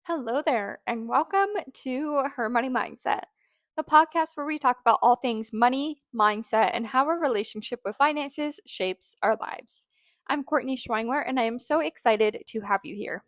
Hello there, and welcome to Her Money Mindset, the podcast where we talk about all things money, mindset, and how our relationship with finances shapes our lives. I'm Courtney Schweingler, and I am so excited to have you here.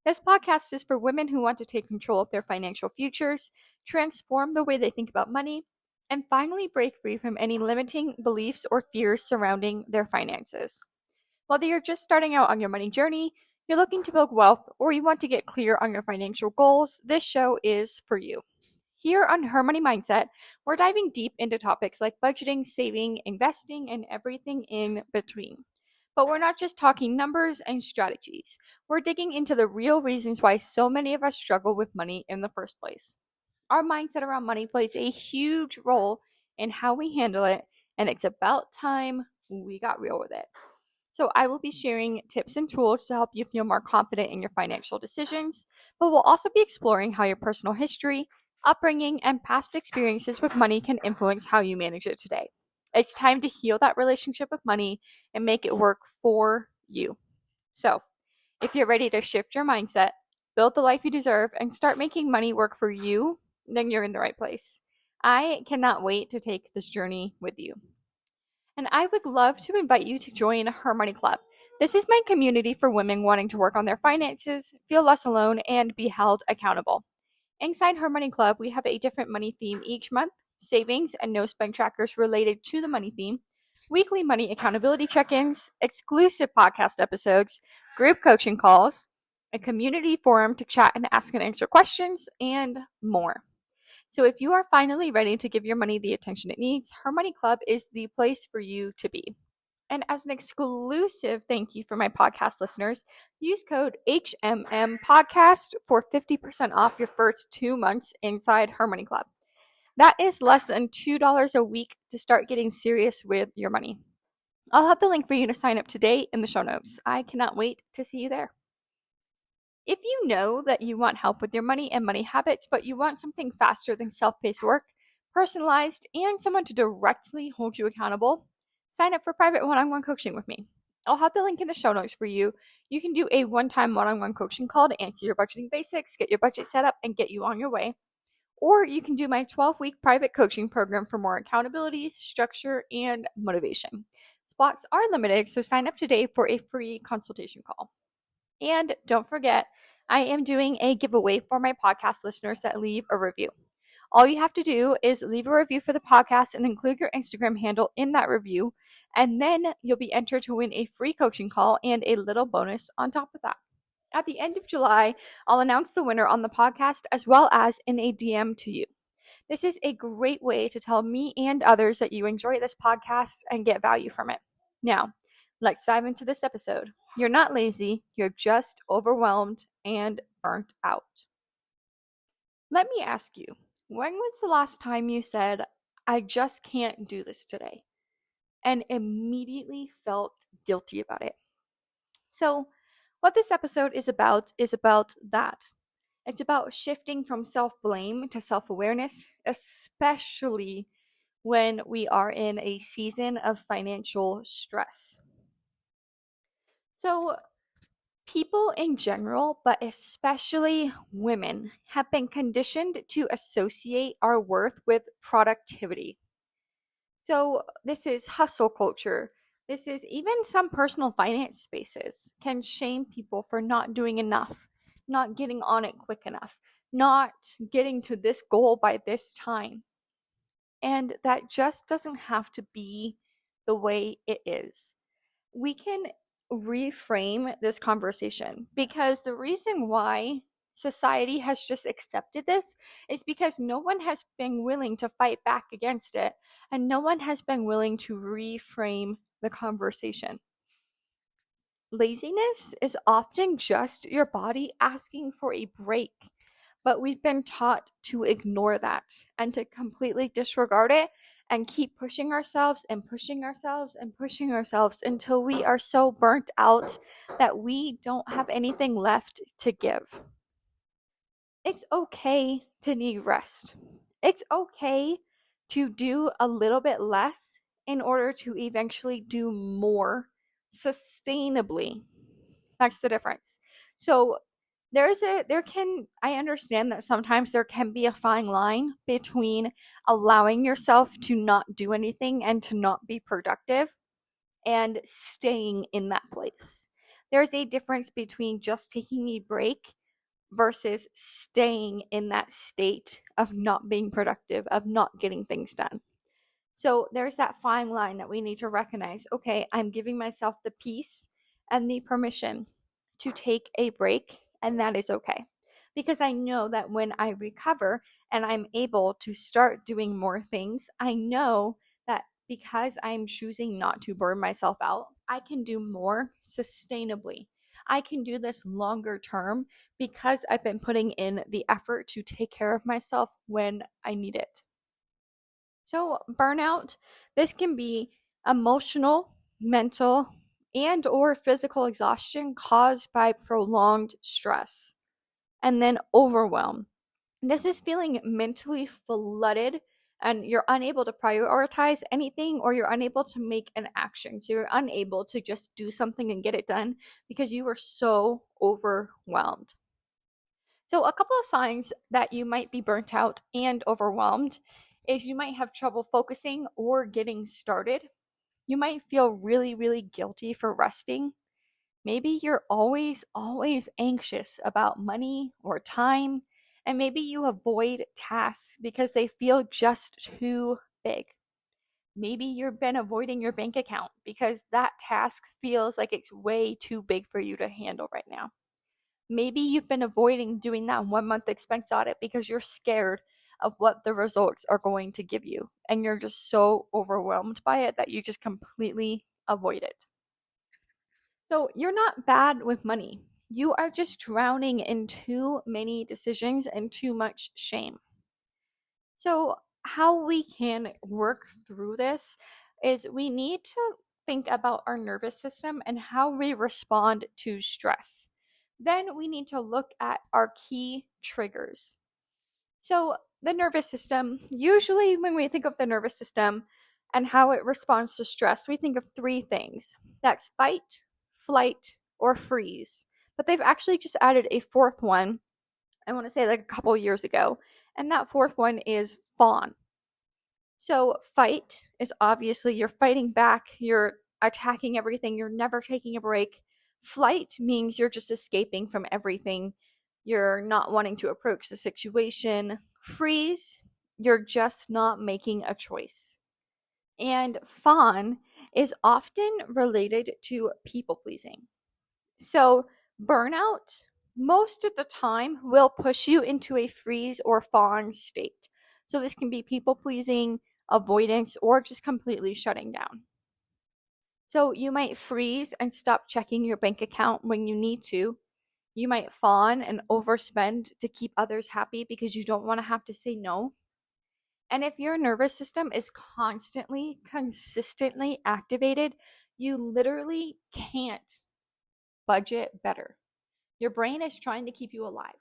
This podcast is for women who want to take control of their financial futures, transform the way they think about money, and finally break free from any limiting beliefs or fears surrounding their finances. Whether you're just starting out on your money journey, you're looking to build wealth, or you want to get clear on your financial goals, this show is for you. Here on Her Money Mindset, we're diving deep into topics like budgeting, saving, investing, and everything in between. But we're not just talking numbers and strategies. We're digging into the real reasons why so many of us struggle with money in the first place. Our mindset around money plays a huge role in how we handle it, and it's about time we got real with it. So, I will be sharing tips and tools to help you feel more confident in your financial decisions, but we'll also be exploring how your personal history, upbringing, and past experiences with money can influence how you manage it today. It's time to heal that relationship with money and make it work for you. So, if you're ready to shift your mindset, build the life you deserve, and start making money work for you, then you're in the right place. I cannot wait to take this journey with you. And I would love to invite you to join Her Money Club. This is my community for women wanting to work on their finances, feel less alone, and be held accountable. Inside Her Money Club, we have a different money theme each month, savings and no spend trackers related to the money theme, weekly money accountability check-ins, exclusive podcast episodes, group coaching calls, a community forum to chat and ask and answer questions, and more. So if you are finally ready to give your money the attention it needs, Her Money Club is the place for you to be. And as an exclusive thank you for my podcast listeners, use code HMM Podcast for 50% off your first 2 months inside Her Money Club. That is less than $2 a week to start getting serious with your money. I'll have the link for you to sign up today in the show notes. I cannot wait to see you there. If you know that you want help with your money and money habits, but you want something faster than self-paced work, personalized, and someone to directly hold you accountable, sign up for private one-on-one coaching with me. I'll have the link in the show notes for you. You can do a one-time one-on-one coaching call to answer your budgeting basics, get your budget set up, and get you on your way. Or you can do my 12-week private coaching program for more accountability, structure, and motivation. Spots are limited, so sign up today for a free consultation call. And don't forget, I am doing a giveaway for my podcast listeners that leave a review. All you have to do is leave a review for the podcast and include your Instagram handle in that review, and then you'll be entered to win a free coaching call and a little bonus on top of that. At the end of July, I'll announce the winner on the podcast as well as in a DM to you. This is a great way to tell me and others that you enjoy this podcast and get value from it. Now, let's dive into this episode. You're not lazy, you're just overwhelmed and burnt out. Let me ask you, when was the last time you said, I just can't do this today, and immediately felt guilty about it? So, what this episode is about that. It's about shifting from self-blame to self-awareness, especially when we are in a season of financial stress. So, people in general, but especially women, have been conditioned to associate our worth with productivity. So, this is hustle culture. This is even some personal finance spaces can shame people for not doing enough, not getting on it quick enough, not getting to this goal by this time. And that just doesn't have to be the way it is. We can reframe this conversation because the reason why society has just accepted this is because no one has been willing to fight back against it, and no one has been willing to reframe the conversation. Laziness is often just your body asking for a break, but we've been taught to ignore that and to completely disregard it and keep pushing ourselves and pushing ourselves and pushing ourselves until we are so burnt out that we don't have anything left to give. It's okay to need rest. It's okay to do a little bit less in order to eventually do more sustainably. That's the difference. So I understand that sometimes there can be a fine line between allowing yourself to not do anything and to not be productive and staying in that place. There's a difference between just taking a break versus staying in that state of not being productive, of not getting things done. So there's that fine line that we need to recognize. Okay, I'm giving myself the peace and the permission to take a break, and that is okay. Because I know that when I recover and I'm able to start doing more things, I know that because I'm choosing not to burn myself out, I can do more sustainably. I can do this longer term because I've been putting in the effort to take care of myself when I need it. So, burnout, this can be emotional, mental, and or physical exhaustion caused by prolonged stress. And then overwhelm. This is feeling mentally flooded and you're unable to prioritize anything or you're unable to make an action. So you're unable to just do something and get it done because you are so overwhelmed. So, a couple of signs that you might be burnt out and overwhelmed is you might have trouble focusing or getting started. You might feel really, really guilty for resting. Maybe you're always anxious about money or time. And maybe you avoid tasks because they feel just too big. Maybe you've been avoiding your bank account because that task feels like it's way too big for you to handle right now. Maybe you've been avoiding doing that 1 month expense audit because you're scared of what the results are going to give you. And you're just so overwhelmed by it that you just completely avoid it. So you're not bad with money. You are just drowning in too many decisions and too much shame. So, how we can work through this is we need to think about our nervous system and how we respond to stress. Then we need to look at our key triggers. So, the nervous system, usually when we think of the nervous system and how it responds to stress, we think of three things. That's fight, flight, or freeze. But they've actually just added a fourth one, I want to say like a couple years ago. And that fourth one is fawn. So, fight is obviously you're fighting back, you're attacking everything, you're never taking a break. Flight means you're just escaping from everything, you're not wanting to approach the situation. Freeze, you're just not making a choice. And fawn is often related to people pleasing. So, burnout most of the time will push you into a freeze or fawn state. So, this can be people pleasing, avoidance, or just completely shutting down. So, you might freeze and stop checking your bank account when you need to. You might fawn and overspend to keep others happy because you don't want to have to say no. And if your nervous system is constantly, consistently activated, you literally can't budget better. Your brain is trying to keep you alive.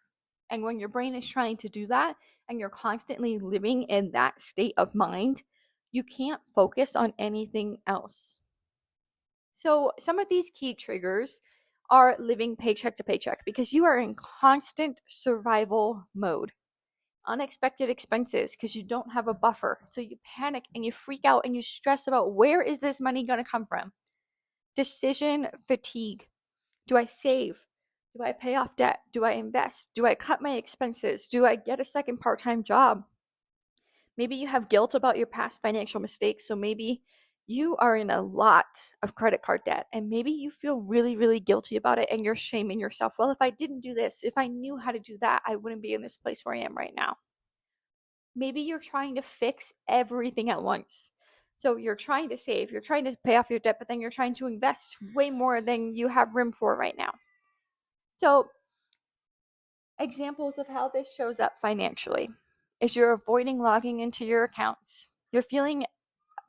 And when your brain is trying to do that and you're constantly living in that state of mind, you can't focus on anything else. So, some of these key triggers are living paycheck to paycheck because you are in constant survival mode. Unexpected expenses because you don't have a buffer. So, you panic and you freak out and you stress about where is this money going to come from? Decision fatigue. Do I save? Do I pay off debt? Do I invest? Do I cut my expenses? Do I get a second part-time job? Maybe you have guilt about your past financial mistakes, so maybe you are in a lot of credit card debt and maybe you feel really, really guilty about it and you're shaming yourself. Well, if I didn't do this, if I knew how to do that, I wouldn't be in this place where I am right now. Maybe you're trying to fix everything at once. So you're trying to save, you're trying to pay off your debt, but then you're trying to invest way more than you have room for right now. So, examples of how this shows up financially is you're avoiding logging into your accounts. You're feeling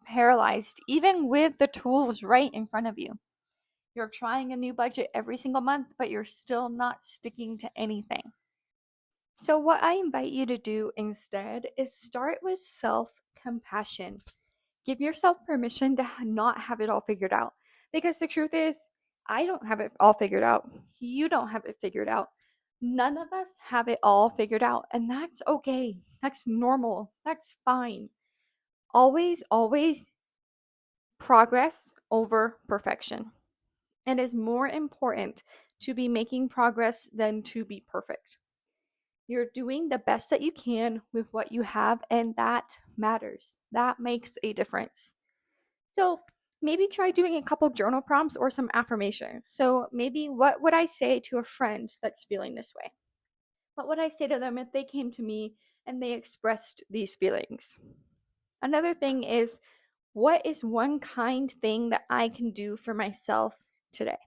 paralyzed even with the tools right in front of you. You're trying a new budget every single month, but you're still not sticking to anything. So, what I invite you to do instead is start with self compassion. Give yourself permission to not have it all figured out. Because the truth is, I don't have it all figured out. You don't have it figured out. None of us have it all figured out, and that's okay. That's normal. That's fine. Always, always progress over perfection. It is more important to be making progress than to be perfect. You're doing the best that you can with what you have, and that matters. That makes a difference. So maybe try doing a couple journal prompts or some affirmations. So maybe what would I say to a friend that's feeling this way? What would I say to them if they came to me and they expressed these feelings? Another thing is, what is one kind thing that I can do for myself today?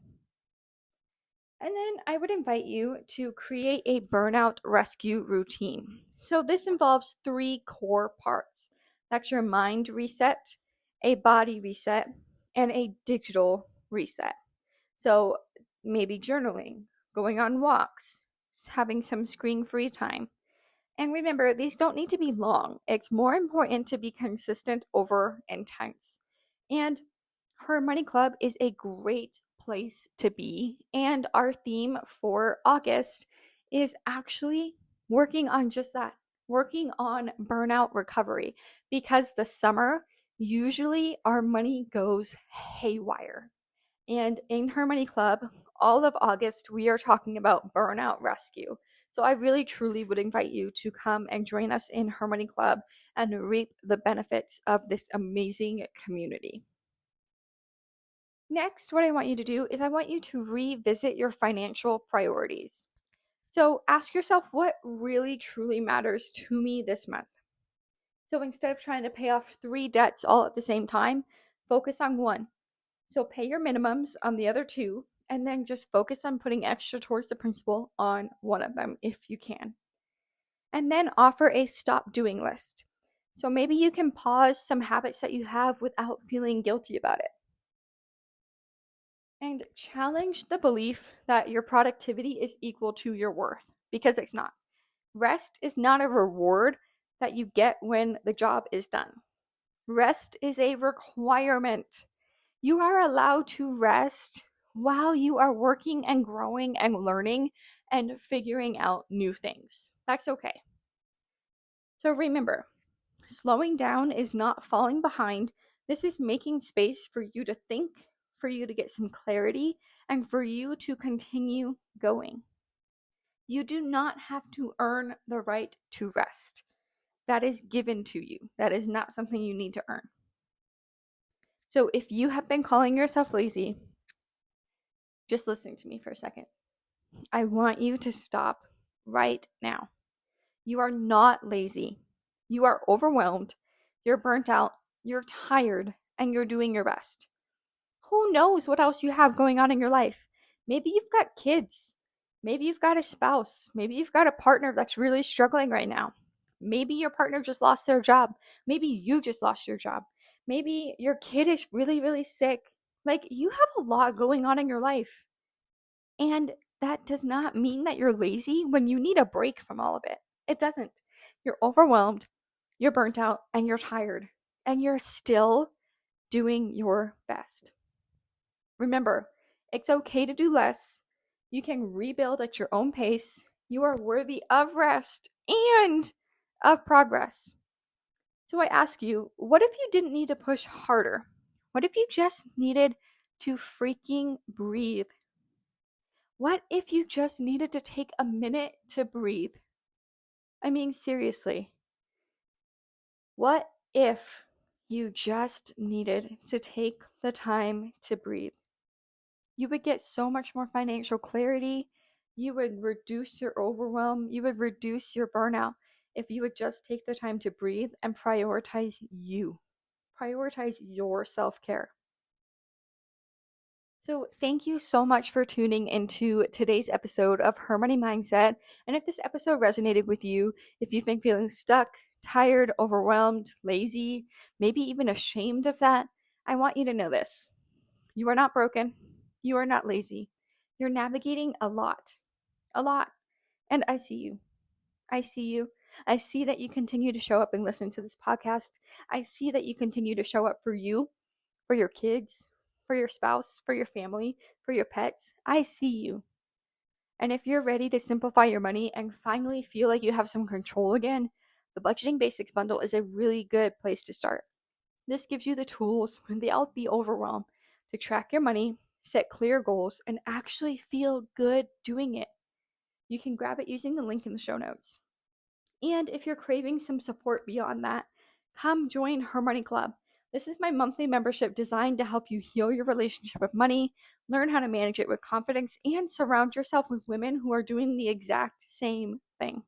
And then I would invite you to create a burnout rescue routine. So this involves three core parts. That's your mind reset, a body reset, and a digital reset. So maybe journaling, going on walks, having some screen-free time. And remember, these don't need to be long. It's more important to be consistent over intense. And Her Money Club is a great place to be. And our theme for August is actually working on just that, working on burnout recovery. Because the summer, usually our money goes haywire. And in Her Money Club, all of August, we are talking about burnout rescue. So I really truly would invite you to come and join us in Her Money Club and reap the benefits of this amazing community. Next, what I want you to do is I want you to revisit your financial priorities. So ask yourself, what really truly matters to me this month? So instead of trying to pay off three debts all at the same time, focus on one. So pay your minimums on the other two, and then just focus on putting extra towards the principal on one of them if you can. And then offer a stop doing list. So maybe you can pause some habits that you have without feeling guilty about it. And challenge the belief that your productivity is equal to your worth, because it's not. Rest is not a reward that you get when the job is done. Rest is a requirement. You are allowed to rest while you are working and growing and learning and figuring out new things. That's okay. So remember, slowing down is not falling behind. This is making space for you to think, for you to get some clarity, and for you to continue going. You do not have to earn the right to rest. That is given to you. That is not something you need to earn. So if you have been calling yourself lazy, just listen to me for a second. I want you to stop right now. You are not lazy. You are overwhelmed. You're burnt out. You're tired, and you're doing your best. Who knows what else you have going on in your life? Maybe you've got kids. Maybe you've got a spouse. Maybe you've got a partner that's really struggling right now. Maybe your partner just lost their job. Maybe you just lost your job. Maybe your kid is really, really sick. Like, you have a lot going on in your life. And that does not mean that you're lazy when you need a break from all of it. It doesn't. You're overwhelmed, you're burnt out, and you're tired. And you're still doing your best. Remember, it's okay to do less. You can rebuild at your own pace. You are worthy of rest and of progress. So I ask you, what if you didn't need to push harder? What if you just needed to freaking breathe? What if you just needed to take a minute to breathe? I mean, seriously. What if you just needed to take the time to breathe? You would get so much more financial clarity. You would reduce your overwhelm. You would reduce your burnout if you would just take the time to breathe and prioritize you. Prioritize your self-care. So, thank you so much for tuning into today's episode of Her Money Mindset. And if this episode resonated with you, if you've been feeling stuck, tired, overwhelmed, lazy, maybe even ashamed of that, I want you to know this. You are not broken. You are not lazy. You're navigating a lot. A lot. And I see you. I see you. I see that you continue to show up and listen to this podcast. I see that you continue to show up for you, for your kids, for your spouse, for your family, for your pets. I see you. And if you're ready to simplify your money and finally feel like you have some control again, the Budgeting Basics bundle is a really good place to start. This gives you the tools without the overwhelm to track your money, set clear goals, and actually feel good doing it. You can grab it using the link in the show notes. And if you're craving some support beyond that, come join Her Money Club. This is my monthly membership designed to help you heal your relationship with money, learn how to manage it with confidence, and surround yourself with women who are doing the exact same thing.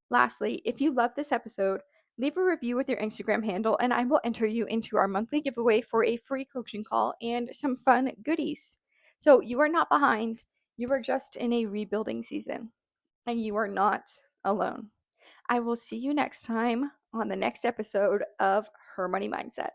Lastly, if you love this episode, leave a review with your Instagram handle and I will enter you into our monthly giveaway for a free coaching call and some fun goodies. So you are not behind, you are just in a rebuilding season, and you are not alone. I will see you next time on the next episode of Her Money Mindset.